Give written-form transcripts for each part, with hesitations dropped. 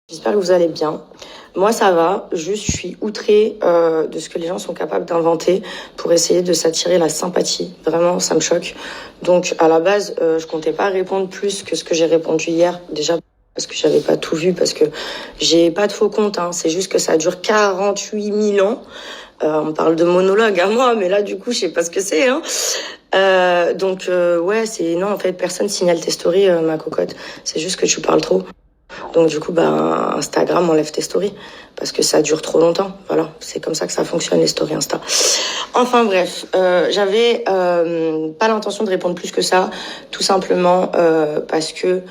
J'espère que vous allez bien. Moi, ça va. Juste, je suis outrée de ce que les gens sont capables d'inventer pour essayer de s'attirer la sympathie. Vraiment, ça me choque. Donc, à la base, je comptais pas répondre plus que ce que j'ai répondu hier. Déjà, parce que j'avais pas tout vu, parce que j'ai pas de faux compte. Hein. C'est juste que ça dure 48 000 ans. On parle de monologue à moi, mais là, du coup, je sais pas ce que c'est. Hein. Ouais, c'est... Non, en fait, personne signale tes stories, ma cocotte. C'est juste que tu parles trop. Donc du coup, Instagram enlève tes stories parce que ça dure trop longtemps. Voilà, c'est comme ça que ça fonctionne les stories Insta. Enfin bref, j'avais pas l'intention de répondre plus que ça, tout simplement parce que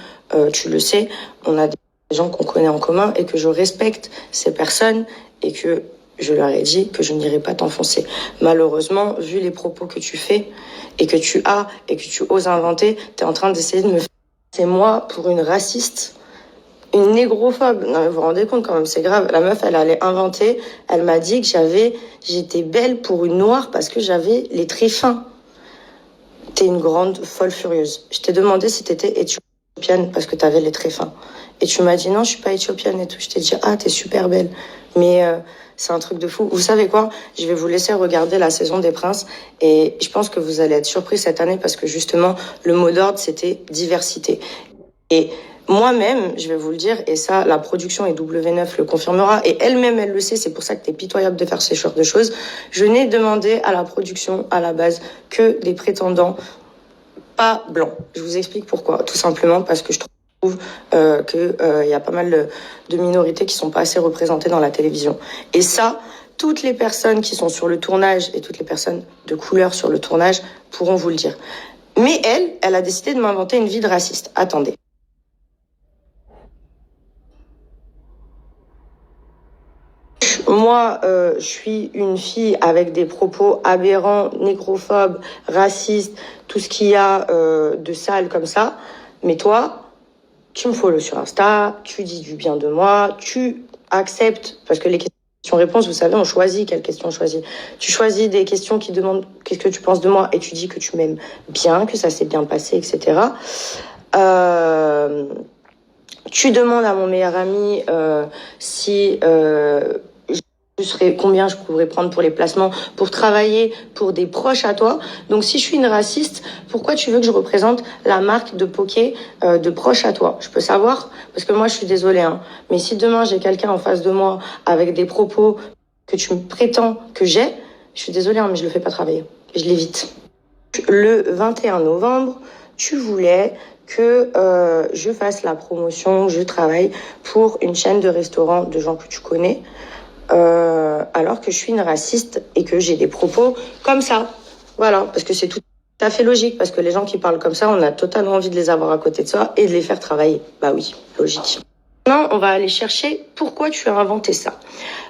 tu le sais, on a des gens qu'on connaît en commun et que je respecte ces personnes et que je leur ai dit que je n'irai pas t'enfoncer. Malheureusement, vu les propos que tu fais et que tu as et que tu oses inventer, t'es en train d'essayer de me faire passer moi pour une raciste. Une négrophobe. Non, mais vous vous rendez compte quand même, c'est grave. La meuf, elle allait inventer. Elle m'a dit que j'étais belle pour une noire parce que j'avais les traits fins. T'es une grande folle furieuse. Je t'ai demandé si t'étais éthiopienne parce que t'avais les traits fins. Et tu m'as dit non, je suis pas éthiopienne et tout. Je t'ai dit, ah, t'es super belle. Mais c'est un truc de fou. Vous savez quoi? Je vais vous laisser regarder la saison des Princes et je pense que vous allez être surpris cette année parce que justement, le mot d'ordre, c'était diversité. Et moi-même, je vais vous le dire, et ça, la production et W9 le confirmera, et elle-même, elle le sait, c'est pour ça que t'es pitoyable de faire ce genre de choses. Je n'ai demandé à la production, à la base, que des prétendants pas blancs. Je vous explique pourquoi. Tout simplement parce que je trouve qu'il y a pas mal de minorités qui sont pas assez représentées dans la télévision. Et ça, toutes les personnes qui sont sur le tournage et toutes les personnes de couleur sur le tournage pourront vous le dire. Mais elle a décidé de m'inventer une vie de raciste. Attendez. Moi, je suis une fille avec des propos aberrants, négrophobes, racistes, tout ce qu'il y a de sale comme ça. Mais toi, tu me follow sur Insta, tu dis du bien de moi, tu acceptes, parce que les questions-réponses, vous savez, on choisit quelles questions on choisit. Tu choisis des questions qui demandent qu'est-ce que tu penses de moi et tu dis que tu m'aimes bien, que ça s'est bien passé, etc. Tu demandes à mon meilleur ami si combien je pourrais prendre pour les placements, pour travailler pour des proches à toi. Donc si je suis une raciste, pourquoi tu veux que je représente la marque de Poké de proches à toi? Je peux savoir, parce que moi je suis désolée, hein, mais si demain j'ai quelqu'un en face de moi avec des propos que tu me prétends que j'ai, je suis désolée, hein, mais je le fais pas travailler. Je l'évite. Le 21 novembre, tu voulais que je fasse la promotion, je travaille pour une chaîne de restaurants de gens que tu connais. Alors que je suis une raciste et que j'ai des propos comme ça. Voilà, parce que c'est tout à fait logique, parce que les gens qui parlent comme ça, on a totalement envie de les avoir à côté de soi et de les faire travailler. Bah oui, logique. Maintenant, on va aller chercher pourquoi tu as inventé ça.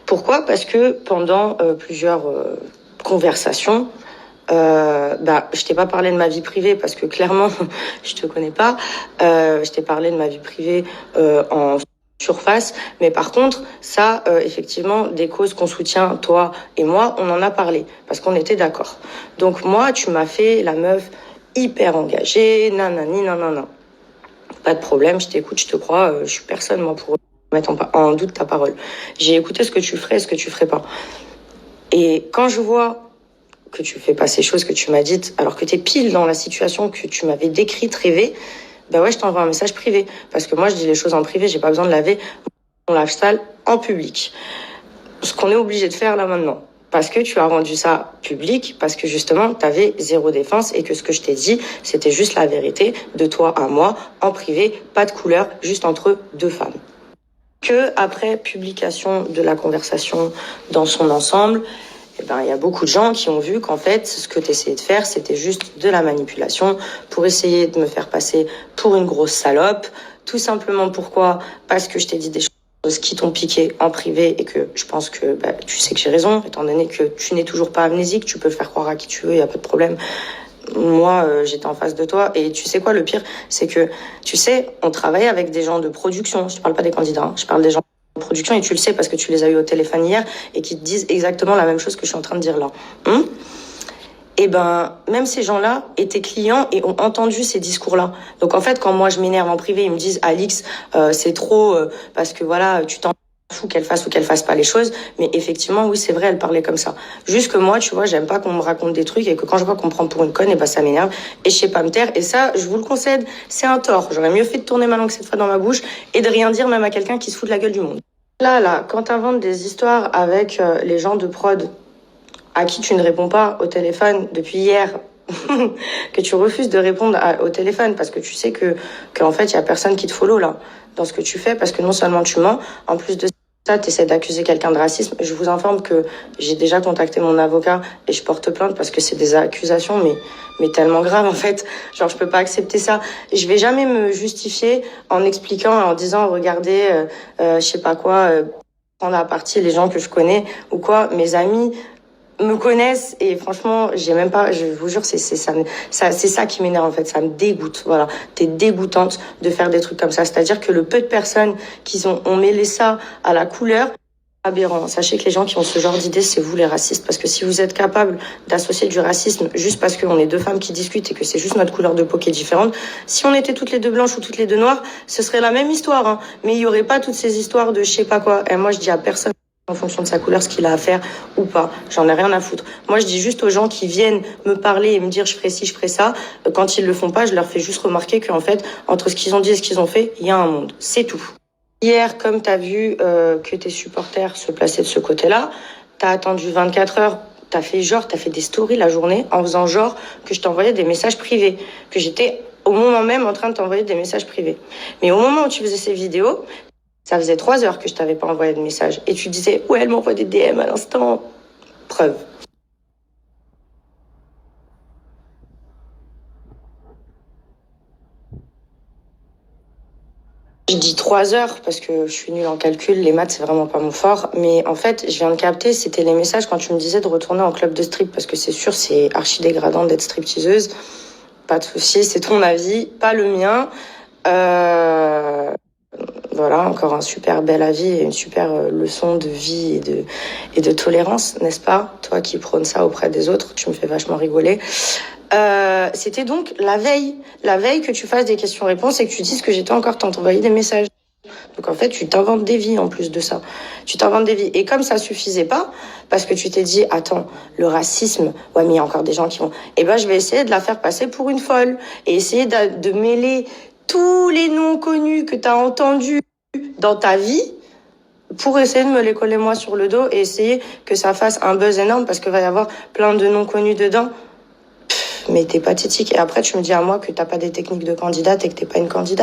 Pourquoi? Parce que pendant plusieurs conversations, je t'ai pas parlé de ma vie privée parce que clairement, je te connais pas. Je t'ai parlé de ma vie privée en surface, mais par contre, ça, effectivement, des causes qu'on soutient, toi et moi, on en a parlé, parce qu'on était d'accord. Donc moi, tu m'as fait la meuf hyper engagée, nanani, nanana. Pas de problème, je t'écoute, je te crois, je suis personne, moi, pour mettre en doute ta parole. J'ai écouté ce que tu ferais et ce que tu ferais pas. Et quand je vois que tu fais pas ces choses que tu m'as dites, alors que t'es pile dans la situation que tu m'avais décrite, rêvée, bah ouais, je t'envoie un message privé. Parce que moi, je dis les choses en privé, j'ai pas besoin de laver mon lave sale en public. Ce qu'on est obligé de faire là maintenant. Parce que tu as rendu ça public, parce que justement, t'avais zéro défense et que ce que je t'ai dit, c'était juste la vérité de toi à moi, en privé, pas de couleur, juste entre deux femmes. Que après publication de la conversation dans son ensemble, il y a beaucoup de gens qui ont vu qu'en fait, ce que tu essayais de faire, c'était juste de la manipulation pour essayer de me faire passer pour une grosse salope. Tout simplement pourquoi? Parce que je t'ai dit des choses qui t'ont piqué en privé et que je pense que tu sais que j'ai raison, étant donné que tu n'es toujours pas amnésique, tu peux faire croire à qui tu veux, il n'y a pas de problème. Moi, j'étais en face de toi et tu sais quoi, le pire, c'est que, tu sais, on travaille avec des gens de production. Je te parle pas des candidats, hein, je parle des gens de production et tu le sais parce que tu les as eu au téléphone hier et qui te disent exactement la même chose que je suis en train de dire là. Et ben, même ces gens-là étaient clients et ont entendu ces discours-là. Donc en fait, quand moi je m'énerve en privé, ils me disent Alix, c'est trop parce que voilà, tu t'en fous qu'elle fasse ou qu'elle fasse pas les choses. Mais effectivement, oui, c'est vrai, elle parlait comme ça. Juste que moi, tu vois, j'aime pas qu'on me raconte des trucs et que quand je vois qu'on me prend pour une conne, et ben ça m'énerve et je sais pas me taire. Et ça, je vous le concède, c'est un tort. J'aurais mieux fait de tourner ma langue cette fois dans ma bouche et de rien dire même à quelqu'un qui se fout de la gueule du monde. Là, quand t'inventes des histoires avec les gens de prod à qui tu ne réponds pas au téléphone depuis hier, que tu refuses de répondre au téléphone parce que tu sais qu'en fait, il y a personne qui te follow là, dans ce que tu fais, parce que non seulement tu mens, en plus de ça, tu essaies d'accuser quelqu'un de racisme. Je vous informe que j'ai déjà contacté mon avocat et je porte plainte parce que c'est des accusations, mais tellement graves en fait. Genre, je peux pas accepter ça. Je vais jamais me justifier en expliquant, en disant, regardez, je sais pas quoi, prendre à partie les gens que je connais ou quoi, mes amis me connaissent et franchement j'ai même pas, je vous jure, c'est ça qui m'énerve en fait, ça me dégoûte. Voilà, t'es dégoûtante de faire des trucs comme ça, c'est-à-dire que le peu de personnes qui ont mêlé ça à la couleur, aberrant. Sachez que les gens qui ont ce genre d'idées, c'est vous les racistes, parce que si vous êtes capable d'associer du racisme juste parce qu'on est deux femmes qui discutent et que c'est juste notre couleur de peau qui est différente, si on était toutes les deux blanches ou toutes les deux noires, ce serait la même histoire, hein. Mais il y aurait pas toutes ces histoires de je sais pas quoi. Et moi je dis à personne en fonction de sa couleur ce qu'il a à faire ou pas. J'en ai rien à foutre. Moi, je dis juste aux gens qui viennent me parler et me dire je ferai ci, je ferai ça. Quand ils le font pas, je leur fais juste remarquer qu'en fait, entre ce qu'ils ont dit et ce qu'ils ont fait, il y a un monde. C'est tout. Hier, comme tu as vu que tes supporters se plaçaient de ce côté-là, tu as attendu 24 heures, tu as fait des stories la journée en faisant genre que je t'envoyais des messages privés, que j'étais au moment même en train de t'envoyer des messages privés. Mais au moment où tu faisais ces vidéos, ça faisait 3 heures que je t'avais pas envoyé de message. Et tu disais, ouais, elle m'envoie des DM à l'instant. Preuve. Je dis 3 heures parce que je suis nulle en calcul, les maths c'est vraiment pas mon fort. Mais en fait, je viens de capter, c'était les messages quand tu me disais de retourner en club de strip parce que c'est sûr, c'est archi dégradant d'être stripteaseuse. Pas de souci, c'est ton avis, pas le mien. Voilà, encore un super bel avis et une super leçon de vie et de tolérance, n'est-ce pas? Toi qui prônes ça auprès des autres, tu me fais vachement rigoler. C'était donc la veille que tu fasses des questions-réponses et que tu dises que j'étais encore t'envoyer des messages. Donc en fait, tu t'inventes des vies en plus de ça. Tu t'inventes des vies. Et comme ça suffisait pas, parce que tu t'es dit, attends, le racisme, ouais, mais il y a encore des gens qui vont... Eh ben, je vais essayer de la faire passer pour une folle et essayer de mêler tous les noms connus que tu as entendus dans ta vie pour essayer de me les coller moi sur le dos et essayer que ça fasse un buzz énorme parce qu'il va y avoir plein de noms connus dedans. Mais t'es pathétique. Et après, tu me dis à moi que t'as pas des techniques de candidate et que t'es pas une candidate.